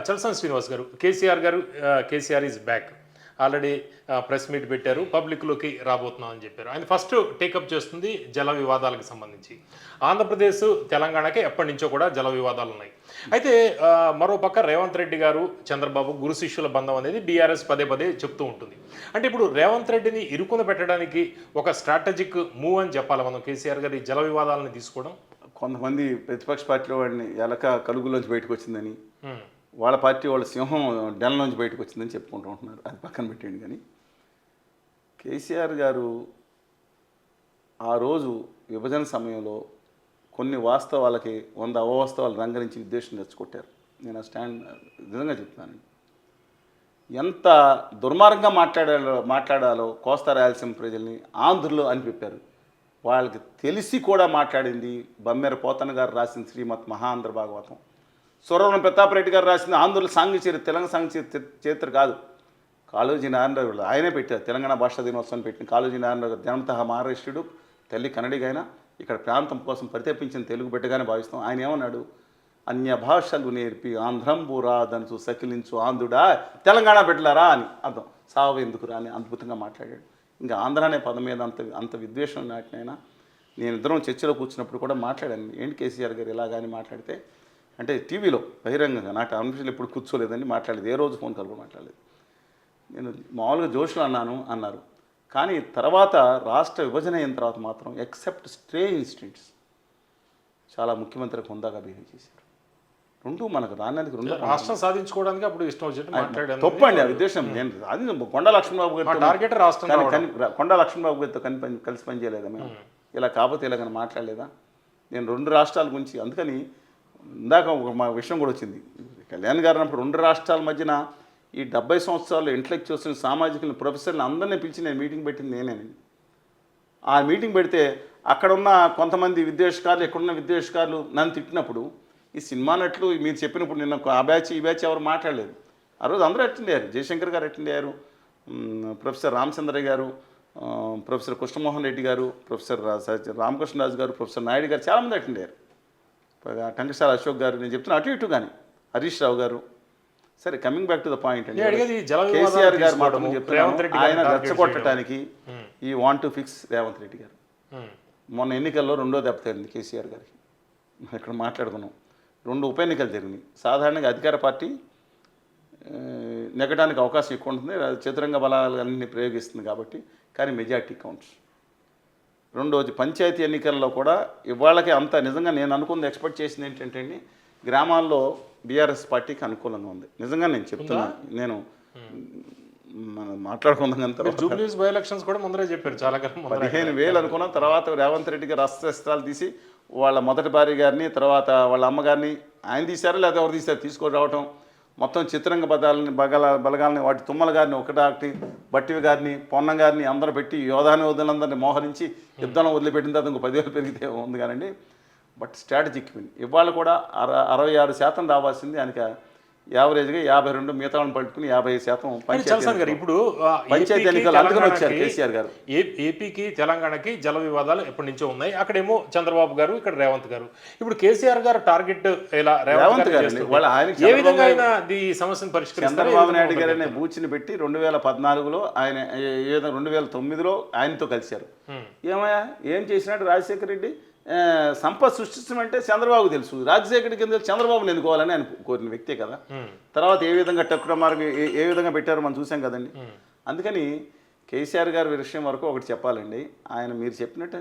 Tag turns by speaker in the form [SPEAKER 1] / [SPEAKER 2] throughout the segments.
[SPEAKER 1] చలసాని శ్రీనివాస్ గారు, కేసీఆర్ గారు, KCR is back. Already press meet పెట్టారు, పబ్లిక్లోకి రాబోతున్నాం అని చెప్పారు. ఆయన ఫస్ట్ టేకప్ చేస్తుంది జల వివాదాలకు సంబంధించి. ఆంధ్రప్రదేశ్ తెలంగాణకి ఎప్పటి నుంచో కూడా జల వివాదాలు ఉన్నాయి. అయితే మరోపక్క రేవంత్ రెడ్డి గారు, చంద్రబాబు గురు శిష్యుల బంధం అనేది బీఆర్ఎస్ పదే పదే చెప్తూ ఉంటుంది. అంటే ఇప్పుడు రేవంత్ రెడ్డిని ఇరుకున పెట్టడానికి ఒక స్ట్రాటజిక్ మూవ్ అని చెప్పాలి మనం కేసీఆర్ గారి జల వివాదాలను తీసుకోవడం.
[SPEAKER 2] కొంతమంది ప్రతిపక్ష పార్టీలో వాడిని ఎలక కలుగులోంచి బయటకు వచ్చిందని, వాళ్ళ పార్టీ వాళ్ళ సింహం డెన్లోంచి బయటకు వచ్చిందని చెప్పుకుంటూ ఉంటున్నారు. అది పక్కన పెట్టండి. కానీ కేసీఆర్ గారు ఆ రోజు విభజన సమయంలో కొన్ని వాస్తవాలకి 100 అవాస్తవాలు రంగరించి ఉద్దేశం తెచ్చుకొట్టారు. నేను ఆ స్టాండ్ నిజంగా చెప్తాను. ఎంత దుర్మార్గంగా మాట్లాడాలో కోస్తా రాయలసీమ ప్రజల్ని ఆంధ్రులు అని చెప్పారు. వాళ్ళకి తెలిసి కూడా మాట్లాడింది బమ్మెర పోతన గారు రాసిన శ్రీమద్ మహాంధ్ర భాగవతం, సురవరం ప్రతాపరెడ్డి గారు రాసిన ఆంధ్రుల సాంఘిక చరిత్ర, తెలంగాణ సాంఘిక చరిత్ర కాదు. కాళోజీ నారాయణరావు ఆయనే పెట్టారు. తెలంగాణ భాషా దినోత్సవాన్ని పెట్టిన కాళోజీ నారాయణరావు గారు జన్మతః మహారాష్ట్రుడు, తల్లి కన్నడిగైనా ఇక్కడ ప్రాంతం కోసం పరితపించిన తెలుగు బిడ్డగానే భావిస్తాం. ఆయన ఏమన్నాడు? అన్య భాషలు నేర్పి ఆంధ్రంబు రాదనుచు సకిలించు ఆంధ్రుడా తెలంగాణ బిడ్డలారా అని అర్థం. సావు ఎందుకురా అని అద్భుతంగా మాట్లాడాడు. ఇంకా ఆంధ్ర అనే పదం మీద అంత విద్వేషం నాటినైనా నేను ఇద్దరం చర్చలో కూర్చున్నప్పుడు కూడా మాట్లాడాను. ఏంటి కేసీఆర్ గారు ఇలాగాని మాట్లాడితే, అంటే టీవీలో బహిరంగంగా, నాకు అనిపించలేదు, ఎప్పుడు కూర్చోలేదని మాట్లాడలేదు, ఏ రోజు ఫోన్ కాల్ కూడా మాట్లాడలేదు. నేను మామూలుగా జోష్లో అన్నారు. కానీ తర్వాత రాష్ట్ర విభజన అయిన తర్వాత మాత్రం ఎక్సెప్ట్ స్టే ఇన్స్టిట్యూట్స్ చాలా ముఖ్యమంత్రికి హుందాగా బిహేవ్ చేశారు. రెండు మనకు రానికి రెండు
[SPEAKER 1] రాష్ట్రం సాధించుకోవడానికి అప్పుడు ఇష్టం వచ్చినట్టు మాట్లాడారు.
[SPEAKER 2] తప్పండి ఆ ఉద్దేశం. నేను అది కొండా లక్ష్మణబాబు గారితో
[SPEAKER 1] టార్గెట్ రాష్ట్రం
[SPEAKER 2] కొండా లక్ష్మణబాబు గారితో కలిసి పనిచేయలేదా మేము? ఇలా కాకపోతే ఇలాగని మాట్లాడలేదా? నేను 2 రాష్ట్రాల గురించి, అందుకని ఇందాక మా విషయం కూడా వచ్చింది. కళ్యాణ్ గారు అన్నప్పుడు 2 రాష్ట్రాల మధ్యన ఈ 70 సంవత్సరాలు ఇంటలెక్చువల్స్, సామాజిక ప్రొఫెసర్లు అందరినీ పిలిచి నేను మీటింగ్ పెట్టింది నేనేనండి. ఆ మీటింగ్ పెడితే అక్కడున్న కొంతమంది విద్వేషకారులు, ఎక్కడున్న విద్వేషకారులు నన్ను తిట్టినప్పుడు, ఈ సినిమా నట్లు మీరు చెప్పినప్పుడు నిన్న ఆ బ్యాచ్ ఈ బ్యాచ్ ఎవరు మాట్లాడలేదు. ఆ రోజు అందరూ అటెండ్ అయ్యారు. జయశంకర్ గారు అటెండ్ అయ్యారు, ప్రొఫెసర్ రామచంద్రయ్య గారు, ప్రొఫెసర్ కృష్ణమోహన్ రెడ్డి గారు, ప్రొఫెసర్ రామకృష్ణరాజు గారు, ప్రొఫెసర్ నాయుడు గారు, చాలామంది అటెండ్ అయ్యారు. టంకసాల అశోక్ గారు, నేను చెప్తున్నా అటు ఇటు. కానీ హరీష్ రావు గారు. సరే, coming back to the point అండి. కేసీఆర్ గారు మాత్రం చెప్తున్నారు, ఆయన రెచ్చగొట్టడానికి ఈ want to fix Revanth Reddy గారు. మొన్న ఎన్నికల్లో 2వ దెబ్బ తగిలింది కేసీఆర్ గారికి. ఇక్కడ మాట్లాడుకున్నాం. 2 ఉప ఎన్నికలు జరిగినాయి. సాధారణంగా అధికార పార్టీ నెగ్గడానికి అవకాశం ఎక్కువ ఉంటుంది, చతురంగ బలాలన్నీ ప్రయోగిస్తుంది కాబట్టి. కానీ మెజార్టీ కౌంట్స్. రెండోది పంచాయతీ ఎన్నికల్లో కూడా ఇవాళకి అంత నిజంగా నేను అనుకుంది, ఎక్స్పెక్ట్ చేసింది ఏంటంటే అండి, గ్రామాల్లో బీఆర్ఎస్ పార్టీకి అనుకూలంగా ఉంది. నిజంగా నేను చెప్తున్నా, నేను మనం మాట్లాడుకుందాం.
[SPEAKER 1] జూబ్లీస్ బై ఎలక్షన్స్ కూడా ముందరే చెప్పారు, చాలా
[SPEAKER 2] 15,000 అనుకున్నాం. తర్వాత రేవంత్ రెడ్డి గారు అస్త్రాలు తీసి వాళ్ళ మొదటి భార్య గారిని, తర్వాత వాళ్ళ అమ్మగారిని ఆయన తీశారు, లేదా ఎవరు తీశారు తీసుకొని రావటం, మొత్తం చిత్రంగ బలగాలని వాటి తుమ్మల గారిని, ఒకటి బట్టివి గారిని, పొన్నం గారిని అందరూ పెట్టి యోధులందరినీ మోహరించి యుద్ధంలో వదిలిపెట్టిన తర్వాత ఇంకో 10,000 పెరిగితే ఉంది కానండి. But strategic win. ఇవాళ కూడా 66% రావాల్సింది ఆయనకి యావరేజ్గా 52, మిగతా పట్టుకుని 50% పంచాయతీ ఎన్నికలు అందుకని వచ్చారు కేసీఆర్ గారు.
[SPEAKER 1] ఏపీకి తెలంగాణకి జల వివాదాలు ఎప్పటి నుంచో ఉన్నాయి. అక్కడేమో చంద్రబాబు గారు, ఇక్కడ రేవంత్ గారు. ఇప్పుడు కేసీఆర్ గారు టార్గెట్ ఇలా రేవంత్ గారు ఏ విధంగా ఆయన ఈ సమస్యను పరిష్కరిస్తారు?
[SPEAKER 2] చంద్రబాబు నాయుడు గారు అనే బూచిని పెట్టి 2014లో ఆయన, 2009లో ఆయనతో కలిశారు. ఏమయ్యా ఏం చేసినట్టు రాజశేఖర రెడ్డి సంపద సృష్టించమంటే చంద్రబాబు తెలుసు, రాజశేఖర్ కింద చంద్రబాబుని ఎన్నుకోవాలని ఆయన కోరిన వ్యక్తే కదా. తర్వాత ఏ విధంగా టక్కున మార్గం ఏ విధంగా పెట్టారో మనం చూసాం కదండి. అందుకని కేసీఆర్ గారి విషయం వరకు ఒకటి చెప్పాలండి, ఆయన మీరు చెప్పినట్టు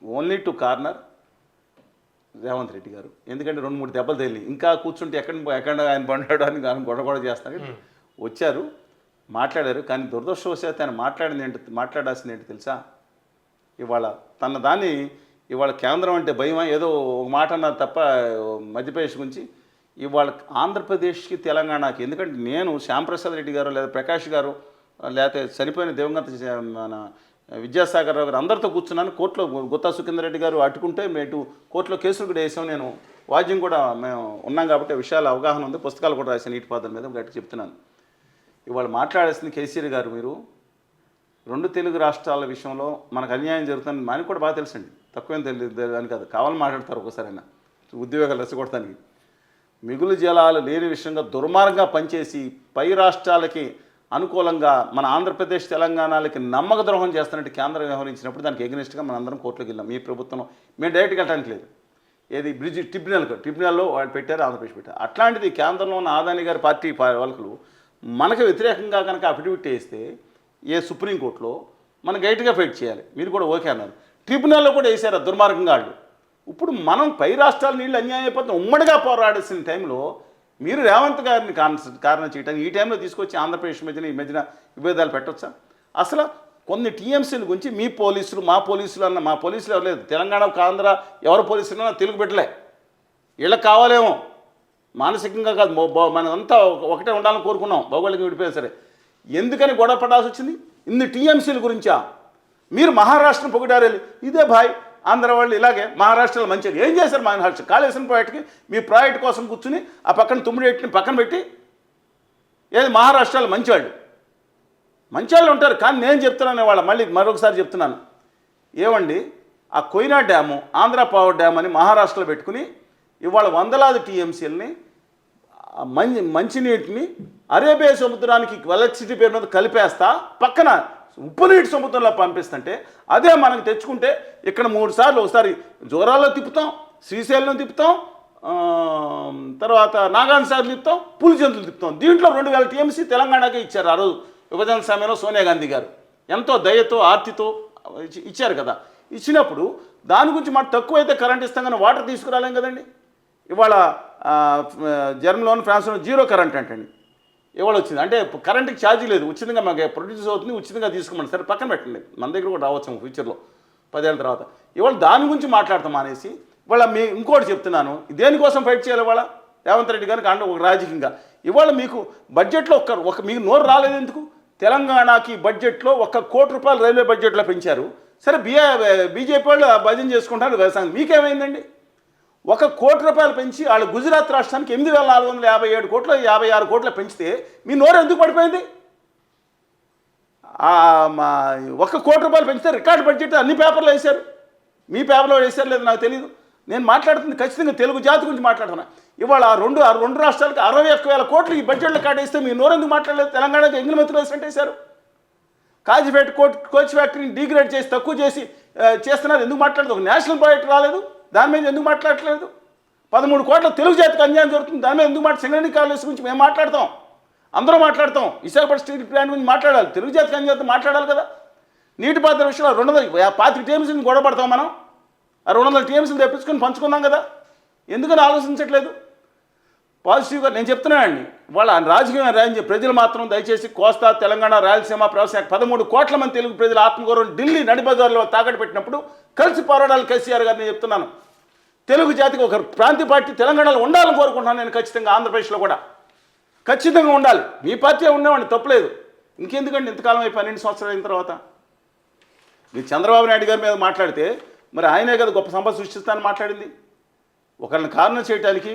[SPEAKER 2] only to corner Revanth Reddy గారు. ఎందుకంటే 2-3 దెబ్బలు తగిలి ఇంకా కూర్చుంటే ఎక్కడ ఆయన బండాడు అని గొడవ చేస్తాను. వచ్చారు, మాట్లాడారు. కానీ దురదృష్టవశాత్తు ఆయన మాట్లాడాల్సింది ఏంటి తెలుసా? ఇవాళ తన దాన్ని ఇవాళ కేంద్రం అంటే భయమా, ఏదో ఒక మాట అన్నారు తప్ప మధ్యప్రదేశ్ గురించి. ఇవాళ ఆంధ్రప్రదేశ్కి తెలంగాణకి, ఎందుకంటే నేను శ్యాంప్రసాద్ రెడ్డి గారు, లేదా ప్రకాష్ గారు, లేకపోతే చనిపోయిన దివంగత మన విద్యాసాగర్ రావు గారు అందరితో కూర్చున్నాను కోర్టులో. గుత్తా సుఖేందర్ రెడ్డి గారు అట్టుకుంటే మేటు కోర్టులో కేసులు కూడా వేసాం. నేను వాద్యం కూడా మేము ఉన్నాం కాబట్టి విషయాల అవగాహన ఉంది, పుస్తకాలు కూడా రాశాను నీటిపాత్ర మీద, గట్టి చెప్తున్నాను. ఇవాళ మాట్లాడాల్సింది కేసీఆర్ గారు, మీరు 2 తెలుగు రాష్ట్రాల విషయంలో మనకు అన్యాయం జరుగుతుంది మనకి కూడా బాగా తెలుసండి, తక్కువేం తెలియదు అని కాదు, కావాలని మాట్లాడతారు ఒకసారైనా ఉద్యోగాలు రెచ్చగొడటానికి. మిగులు జలాలు లేని విషయంగా దుర్మార్గంగా పనిచేసి పై రాష్ట్రాలకి అనుకూలంగా మన ఆంధ్రప్రదేశ్ తెలంగాణలకి నమ్మక ద్రోహం చేస్తున్నట్టు కేంద్రం వ్యవహరించినప్పుడు దానికి ఎగ్నెస్ట్గా మనందరం కోర్టులోకి వెళ్ళాం. మీ ప్రభుత్వం మేము డైరెక్ట్గా వెళ్ళడానికి లేదు. ఏది బ్రిడ్జ్ ట్రిబ్యునల్లో వాళ్ళు పెట్టారు, ఆంధ్రప్రదేశ్ పెట్టారు. అట్లాంటిది కేంద్రంలో ఉన్న ఆదాని గారి పార్టీ వాళ్ళకు మనకు వ్యతిరేకంగా కనుక అఫిడవిట్ వేస్తే సుప్రీంకోర్టులో మనం గైట్గా ఫైట్ చేయాలి. మీరు కూడా ఓకే అన్నారు. ట్రిబ్యునల్లో కూడా వేసారు దుర్మార్గంగా వాళ్ళు. ఇప్పుడు మనం పై రాష్ట్రాల నీళ్ళు అన్యాయం అయిపోతుంది ఉమ్మడిగా పోరాడాల్సిన టైంలో మీరు రేవంత్ గారిని కారణం చేయడానికి ఈ టైంలో తీసుకొచ్చి ఆంధ్రప్రదేశ్ ఈ మధ్యన విభేదాలు పెట్టొచ్చా? అసలు కొన్ని టీఎంసీల గురించి మీ పోలీసులు మా పోలీసులు అన్న మా పోలీసులు ఎవరు లేదు. తెలంగాణ ఆంధ్ర ఎవరు పోలీసులు తెలుగు బిడ్డలే. వీళ్ళకి కావాలేమో మానసికంగా కాదు, మనంతా ఒకటే ఉండాలని కోరుకున్నాం, భౌగోళికంగా విడిపోయినా సరే. ఎందుకని గొడవ పడాల్సి వచ్చింది? ఇన్ని టీఎంసీల గురించా? మీరు మహారాష్ట్రను పొగిడారు, ఇదే భాయ్ ఆంధ్ర వాళ్ళు ఇలాగే మహారాష్ట్రలో మంచిగా ఏం చేశారు? మహారాష్ట్ర కాళేశ్వరం ప్రాజెక్టుకి మీ ప్రాజెక్ట్ కోసం కూర్చుని ఆ పక్కన తుమ్మిడేటిని పక్కన పెట్టి ఏది మహారాష్ట్రలో మంచివాళ్ళు ఉంటారు. కానీ నేను చెప్తున్నాను వాళ్ళ మళ్ళీ మరొకసారి చెప్తున్నాను, ఏమండి ఆ Koyna dam Andhra power dam అని మహారాష్ట్రలో పెట్టుకుని ఇవాళ వందలాది టీఎంసీలని మంచినీటిని అరేబియా సముద్రానికి ఎలక్ట్రిసిటీ పేరు మీద కలిపేస్తా పక్కన ఉప్పు నీటి సముద్రంలో పంపిస్తుంటే అదే మనకు తెచ్చుకుంటే ఇక్కడ 3 సార్లు, ఒకసారి జోరాల్లో తిప్పుతాం, శ్రీశైలం తిప్పుతాం, తర్వాత నాగాన్ సార్లు తిప్పుతాం, పులిచెందులు తిప్పుతాం. దీంట్లో 2000 టీఎంసీ తెలంగాణకే ఇచ్చారు. ఆ రోజు విభజన సమయంలో సోనియా గాంధీ గారు ఎంతో దయతో ఆర్తితో ఇచ్చారు కదా. ఇచ్చినప్పుడు దాని గురించి మనకు తక్కువైతే కరెంట్ ఇస్తాం కానీ వాటర్ తీసుకురాలేం కదండి. ఇవాళ జర్మనీలోను ఫ్రాన్స్లో 0 కరెంట్ అంటండి. ఇవాళ వచ్చింది అంటే కరెంట్కి ఛార్జీ లేదు, ఉచితంగా మాకు ప్రొడ్యూస్ అవుతుంది, ఉచితంగా తీసుకోమని. సరే పక్కన పెట్టండి, మన దగ్గర కూడా రావచ్చు ఫ్యూచర్లో 10 ఏళ్ళ తర్వాత. ఇవాళ దాని గురించి మాట్లాడతాం అనేసి ఇవాళ ఇంకోటి చెప్తున్నాను, దేనికోసం ఫైట్ చేయాలి ఇవాళ రేవంత్ రెడ్డి గారికి అంటే ఒక రాజకీయంగా. ఇవాళ మీకు బడ్జెట్లో మీకు నోరు రాలేదు ఎందుకు? తెలంగాణకి బడ్జెట్లో 1 కోటి రూపాయలు రైల్వే బడ్జెట్లో పెంచారు. సరే బీజేపీ వాళ్ళు భజన చేసుకుంటారు వ్యవసాయం, మీకేమైందండి? 1 కోటి రూపాయలు పెంచి వాళ్ళు గుజరాత్ రాష్ట్రానికి 8,457 కోట్లు 56 కోట్లు పెంచితే మీ నోరు ఎందుకు పడిపోయింది? 1 కోటి రూపాయలు పెంచితే రికార్డు బడ్జెట్ అన్ని పేపర్లో వేశారు. మీ పేపర్లో వేశారు లేదు నాకు తెలియదు. నేను మాట్లాడుతుంది ఖచ్చితంగా తెలుగు జాతి గురించి మాట్లాడుతున్నా. ఇవాళ రెండు రాష్ట్రాలకి 61,000 కోట్లు ఈ బడ్జెట్లో కాటేస్తే మీ నోరు ఎందుకు మాట్లాడలేదు? తెలంగాణకి ఎంగిలిమెత్తులు వేసినట్టు వేశారు. కాజీపేట కోచ్ ఫ్యాక్టరీని డిగ్రేడ్ చేసి తక్కువ చేసి చేస్తున్నారు, ఎందుకు మాట్లాడదు? ఒక నేషనల్ ప్రాజెక్ట్ రాలేదు, దాని మీద ఎందుకు మాట్లాడట్లేదు? 13 కోట్ల తెలుగు జాతికి అన్యాయం జరుగుతుంది, దాని మీద ఎందుకు సింగరేణి కాలేజ్ గురించి మేము మాట్లాడతాం, అందరూ మాట్లాడతాం. విశాఖపట్నం స్టీల్ ప్లాంట్ గురించి మాట్లాడాలి, తెలుగు జాతికి అన్యాయం మాట్లాడాలి కదా. నీటిపారుదల విషయంలో 225 టీఎంసీని గొడవ పడతాం మనం. ఆ 200 టీఎంసీలు తెప్పించుకొని పంచుకుందాం కదా. ఎందుకని ఆలోచించట్లేదు? పాజిటివ్గా నేను చెప్తున్నానండి. వాళ్ళ రాజకీయ రాయించే ప్రజలు మాత్రం దయచేసి కోస్తా తెలంగాణ రాయలసీమ వ్యవసాయ 13 కోట్ల మంది తెలుగు ప్రజల ఆత్మగౌరవం ఢిల్లీ నడిబజార్లో తాకట్టు పెట్టినప్పుడు కలిసి పోరాడాలి. కేసీఆర్ గారు నేను చెప్తున్నాను, తెలుగు జాతికి ఒక ప్రాంతీయ పార్టీ తెలంగాణలో ఉండాలని కోరుకుంటున్నాను నేను. ఖచ్చితంగా ఆంధ్రప్రదేశ్లో కూడా ఖచ్చితంగా ఉండాలి. మీ పార్టీ ఉండేవాడిని తప్పలేదు. ఇంకెందుకండి ఇంతకాలం 12 సంవత్సరాలు అయిన తర్వాత మీరు చంద్రబాబు నాయుడు గారి మీద మాట్లాడితే మరి ఆయనే కదా గొప్ప సంపద సృష్టిస్తానని మాట్లాడింది. ఒకరిని కారణం చేయడానికి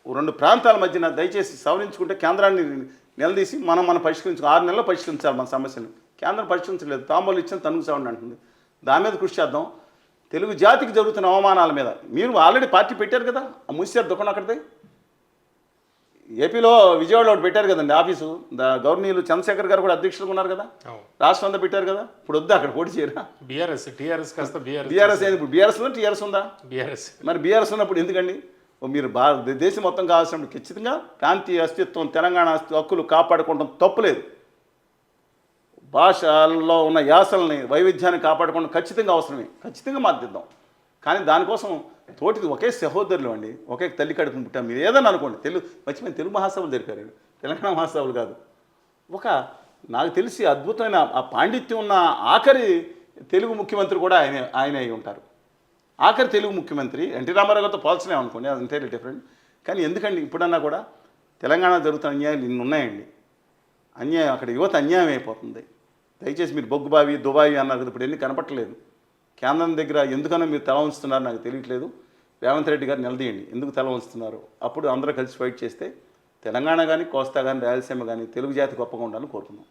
[SPEAKER 2] 2 ప్రాంతాల మధ్యన దయచేసి సవరించుకుంటే కేంద్రాన్ని నిలదీసి మనం పరిష్కరించు 6 నెలల్లో పరిష్కరించాలి మన సమస్యను. కేంద్రం పరిష్కరించలేదు, తాంబూలు ఇచ్చిన తనుగు సావండి అంటుంది. దాని మీద కృషి చేద్దాం. తెలుగు జాతికి జరుగుతున్న అవమానాల మీద మీరు ఆల్రెడీ పార్టీ పెట్టారు కదా, ఆ మూసారు దుకాణం అక్కడితే. ఏపీలో విజయవాడలో ఒకటి పెట్టారు కదండి ఆఫీసు, గవర్నీయులు చంద్రశేఖర్ గారు కూడా అధ్యక్షులుగా ఉన్నారు కదా, రాష్ట్రం అంతా పెట్టారు కదా. ఇప్పుడు వద్దా అక్కడ పోటీ చేయరా?
[SPEAKER 1] టీఆర్ఎస్
[SPEAKER 2] అయింది. ఇప్పుడు బీఆర్ఎస్లో టీఆర్ఎస్ ఉందా? మరి బీఆర్ఎస్ ఉన్నప్పుడు ఎందుకండి? మీరు దేశం మొత్తం కావాల్సినప్పుడు ఖచ్చితంగా ప్రాంతీయ అస్తిత్వం తెలంగాణ హక్కులు కాపాడుకోవడం తప్పులేదు. భాషల్లో ఉన్న యాసల్ని వైవిధ్యాన్ని కాపాడుకోవడం ఖచ్చితంగా అవసరమే, ఖచ్చితంగా మద్దతిద్దాం. కానీ దానికోసం తోటిది ఒకే సహోదరులు అండి, ఒకే తల్లి కడుపుని పుట్టాం. మీరు ఏదన్నా అనుకోండి, మర్చిపోయిన తెలుగు మహాసభలు జరిపారు, తెలంగాణ మహాసభలు కాదు. నాకు తెలిసి అద్భుతమైన ఆ పాండిత్యం ఉన్న ఆఖరి తెలుగు ముఖ్యమంత్రి కూడా ఆయన అయి ఉంటారు. ఆఖరి తెలుగు ముఖ్యమంత్రి ఎన్టీ రామారావు గారితో పోల్చలేము అనుకోండి, అది ఎంటైర్లీ డిఫరెంట్. కానీ ఎందుకండి ఇప్పుడన్నా కూడా తెలంగాణ జరుగుతున్న అన్యాయాలు ఇన్ని ఉన్నాయండి. అన్యాయం అక్కడ యువత అన్యాయం అయిపోతుంది. దయచేసి మీరు బొగ్గుబావి దుబాయి అన్నారు కదా, ఇప్పుడు ఎన్ని కనపట్టలేదు. కేంద్రం దగ్గర ఎందుకన్నా మీరు తల ఉంచుతున్నారు నాకు తెలియట్లేదు. రేవంత్ రెడ్డి గారు నిలదీయండి, ఎందుకు తల ఉంచుతున్నారు. అప్పుడు అందరూ కలిసి ఫైట్ చేస్తే తెలంగాణ కానీ కోస్తా కానీ రాయలసీమ కానీ తెలుగు జాతి గొప్పగా ఉండాలని కోరుకుందాం.